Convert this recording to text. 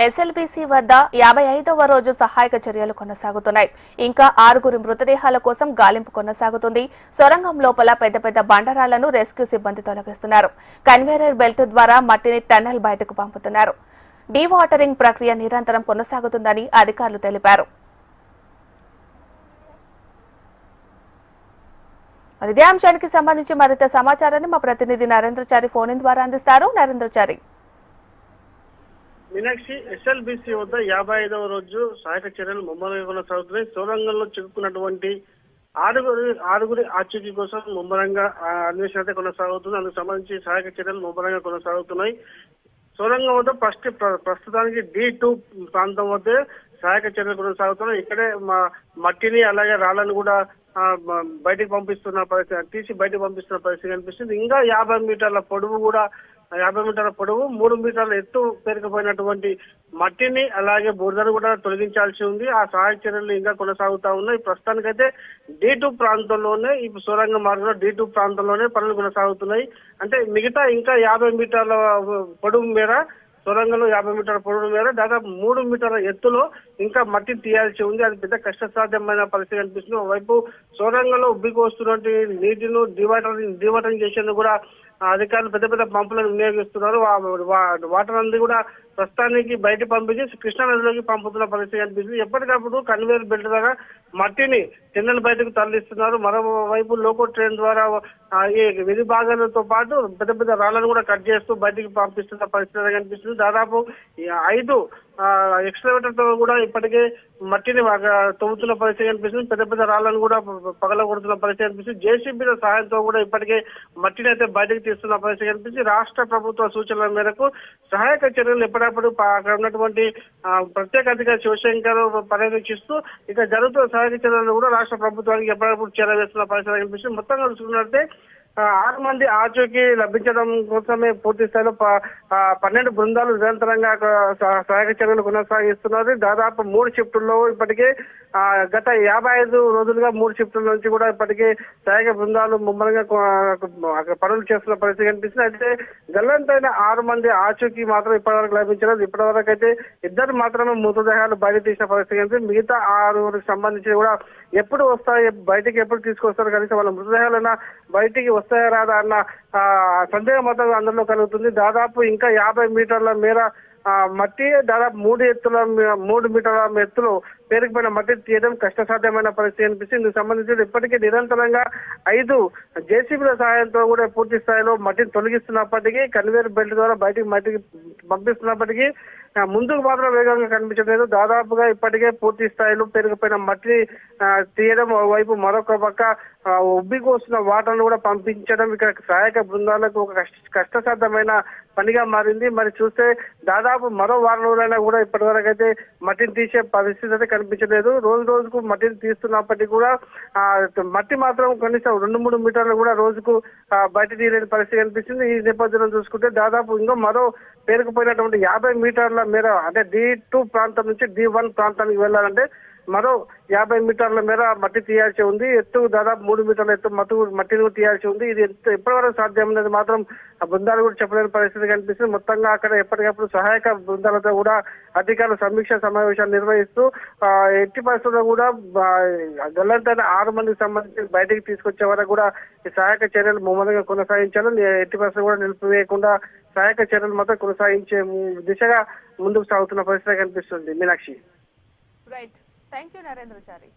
SLBC వద్ద 55వ రోజు సహాయక చర్యలు కొనసాగుతున్నాయి. ఇంకా 6 మృతదేహాల కోసం గాలింపు కొనసాగుతుంది. సొరంగం లోపల పెద్ద పెద్ద బండరాలను రెస్క్యూ సిబ్బంది తొలగిస్తున్నారు. కన్వేయర్ బెల్ట్ ద్వారా మట్టిని టన్నెల్ బయటకు పంపుతున్నారు. డీవాటరింగ్ ప్రక్రియ నిరంతరం కొనసాగుతుందని అధికారులు తెలిపారు. ఇదే అంశానికి సంబంధించి మరింత సమాచారాన్ని మా ప్రతినిధి నరేంద్రచారి ఫోన్ ద్వారా అందిస్తారు. నరేంద్రచారి. మీనాక్షి, ఎస్ఎల్బీసీ వద్ద 55వ రోజు సహాయక చర్యలు ముమ్మరంగా కొనసాగుతున్నాయి. సొరంగంలో చిక్కుకున్నటువంటి ఆరుగురి ఆచూకీ కోసం ముమ్మరంగా అన్వేషణ అయితే కొనసాగుతుంది. అందుకు సంబంధించి సహాయక చర్యలు ముమ్మరంగా కొనసాగుతున్నాయి. సొరంగం వద్ద ప్రస్తుతానికి D2 ప్రాంతం వద్ద సహాయక చర్యలు కొనసాగుతున్నాయి. ఇక్కడే మట్టిని అలాగే రాళ్లను కూడా బయటికి పంపిస్తున్న పరిస్థితి, తీసి బయటకు పంపిస్తున్న పరిస్థితి కనిపిస్తుంది. ఇంకా 50 మీటర్ల పొడవు 3 మీటర్ల ఎత్తు పేరుకుపోయినటువంటి మట్టిని అలాగే బురదను కూడా తొలగించాల్సి ఉంది. ఆ సహాయక చర్యలు ఇంకా కొనసాగుతా ఉన్నాయి. ప్రస్తుతానికైతే D2 ప్రాంతంలోనే, ఈ సొరంగ మార్గంలో D2 ప్రాంతంలోనే పనులు కొనసాగుతున్నాయి. అంటే మిగతా ఇంకా 50 మీటర్ల పొడవు మేర, సొరంగంలో 50 మీటర్ల పొడవు మేర దాదాపు 3 మీటర్ల ఎత్తులో ఇంకా మట్టి తీయాల్సి ఉంది. అది పెద్ద కష్టసాధ్యమైన పరిస్థితి కనిపిస్తుంది. ఒకవైపు సొరంగంలో ఉబ్బికి వస్తున్నటువంటి నీటిని డివాటరింగ్ చేసేందుకు కూడా అధికారులు పెద్ద పెద్ద పంపులను వినియోగిస్తున్నారు. వాటర్ అనేది కూడా ప్రస్తుతానికి బయట పంపించి కృష్ణా నదిలోకి పంపుతున్న పరిస్థితి కనిపిస్తుంది. ఎప్పటికప్పుడు కన్వేయర్ బెల్ట్ ద్వారా మట్టిని టెన్నెల్ బయటకు తరలిస్తున్నారు. మరోవైపు లోకో ట్రైన్ ద్వారా ఈ విధి భాగాలతో పాటు పెద్ద పెద్ద రాళ్లను కూడా కట్ చేస్తూ బయటికి పంపిస్తున్న పరిస్థితి కనిపిస్తుంది. దాదాపు 5 ఎక్స్కవేటర్ తో కూడా ఇప్పటికే మట్టిని తవ్వుతున్న పరిస్థితి కనిపిస్తుంది. పెద్ద పెద్ద రాళ్లను కూడా పగలగొడుతున్న పరిస్థితి కనిపిస్తుంది. జేసీబీల సహాయంతో కూడా ఇప్పటికే మట్టిని అయితే బయటకు తీస్తున్న పరిస్థితి కనిపిస్తుంది. రాష్ట్ర ప్రభుత్వ సూచనల మేరకు సహాయక చర్యలు ఎప్పటికప్పుడు అక్కడ ఉన్నటువంటి ప్రత్యేక అధికారి శివశంకర్ పర్యవేక్షిస్తూ ఇక జరుగుతున్న సహాయక చర్యలు కూడా రాష్ట్ర ప్రభుత్వానికి ఎప్పటికప్పుడు చేరవేస్తున్న పరిస్థితి కనిపిస్తుంది. మొత్తంగా చూసుకున్నట్లయితే 6 మంది ఆచూకీ లభించడం కోసమే పూర్తి స్థాయిలో 12 బృందాలు నిరంతరంగా సహాయక చర్యలు కొనసాగిస్తున్నారు. దాదాపు 3 షిఫ్టుల్లో ఇప్పటికే గత 55 రోజులుగా 3 షిఫ్టుల నుంచి కూడా ఇప్పటికే సహాయక బృందాలు ముమ్మరంగా పనులు చేస్తున్న పరిస్థితి కనిపిస్తుంది. అయితే గల్లంతైన 6 మంది ఆచూకీ మాత్రం ఇప్పటివరకు లభించలేదు. ఇప్పటివరకు అయితే 2 మాత్రమే మృతదేహాలు బయట తీసిన పరిస్థితి కనిపిస్తుంది. మిగతా 6కి సంబంధించి కూడా ఎప్పుడు వస్తాయి, బయటికి ఎప్పుడు తీసుకొస్తారు, కనీసం వాళ్ళ మృతదేహాలైనా బయటికి వస్తాయా రాదా అన్న సందేహం మాత్రం అందరిలో కలుగుతుంది. దాదాపు ఇంకా 50 మీటర్ల మేర మట్టి, దాదాపు 3 మీటర్ల ఎత్తులో పేరుకుపోయిన మట్టి తీయడం కష్టసాధ్యమైన పరిస్థితి అనిపిస్తుంది. ఇందుకు సంబంధించి ఇప్పటికీ నిరంతరంగా 5 జేసీబీల సహాయంతో కూడా పూర్తి స్థాయిలో మట్టిని తొలగిస్తున్నప్పటికీ, కన్వేయర్ బెల్ట్ ద్వారా మట్టికి పంపిస్తున్నప్పటికీ ముందుకు మాత్రం వేగంగా కనిపించలేదు. దాదాపుగా ఇప్పటికే పూర్తి స్థాయిలో పెరిగిపోయిన మట్టిని తీయడం, వైపు మరొక పక్క ఉబ్బికి వస్తున్న వాటర్ను కూడా పంపించడం ఇక్కడ సహాయక బృందాలకు ఒక కష్టసాధ్యమైన పనిగా మారింది. మరి చూస్తే దాదాపు మరో వారం రోజులైనా కూడా ఇప్పటి వరకు అయితే మట్టిని తీసే పరిస్థితి అయితే కనిపించలేదు. రోజు రోజుకు మట్టిని తీస్తున్నప్పటికీ కూడా మట్టి మాత్రం కనీసం 2-3 మీటర్లు కూడా రోజుకు బయట తీయలేని పరిస్థితి కనిపిస్తుంది. ఈ నేపథ్యంలో చూసుకుంటే దాదాపు ఇంకా మరో పేరుకుపోయినటువంటి 50 మీటర్ల మేర, అంటే D2 ప్రాంతం నుంచి D1 ప్రాంతానికి వెళ్ళాలంటే మరో 50 మీటర్ల మేర మట్టి తీయాల్సి ఉంది. ఎత్తు దాదాపు 3 మీటర్ల ఎత్తు మట్టిని తీయాల్సి ఉంది. ఇది ఎప్పటివరకు సాధ్యం అనేది మాత్రం ఆ బృందాలు కూడా చెప్పలేని పరిస్థితి కనిపిస్తుంది. మొత్తంగా అక్కడ ఎప్పటికప్పుడు సహాయక బృందాలతో కూడా అధికారులు సమీక్ష సమావేశాలు నిర్వహిస్తూ ఎట్టి పరిస్థితుల్లో కూడా గల్లంతైన 6 మందికి సంబంధించి బయటికి తీసుకొచ్చే వరకు కూడా ఈ సహాయక చర్యలు ముమ్మరంగా కొనసాగించాలని, ఎట్టి పరిస్థితులు కూడా నిలిపివేయకుండా సహాయక చర్యలు మాత్రం కొనసాగించే దిశగా ముందుకు సాగుతున్న పరిస్థితి కనిపిస్తుంది. Meenakshi. Right. Thank you Narendrachari.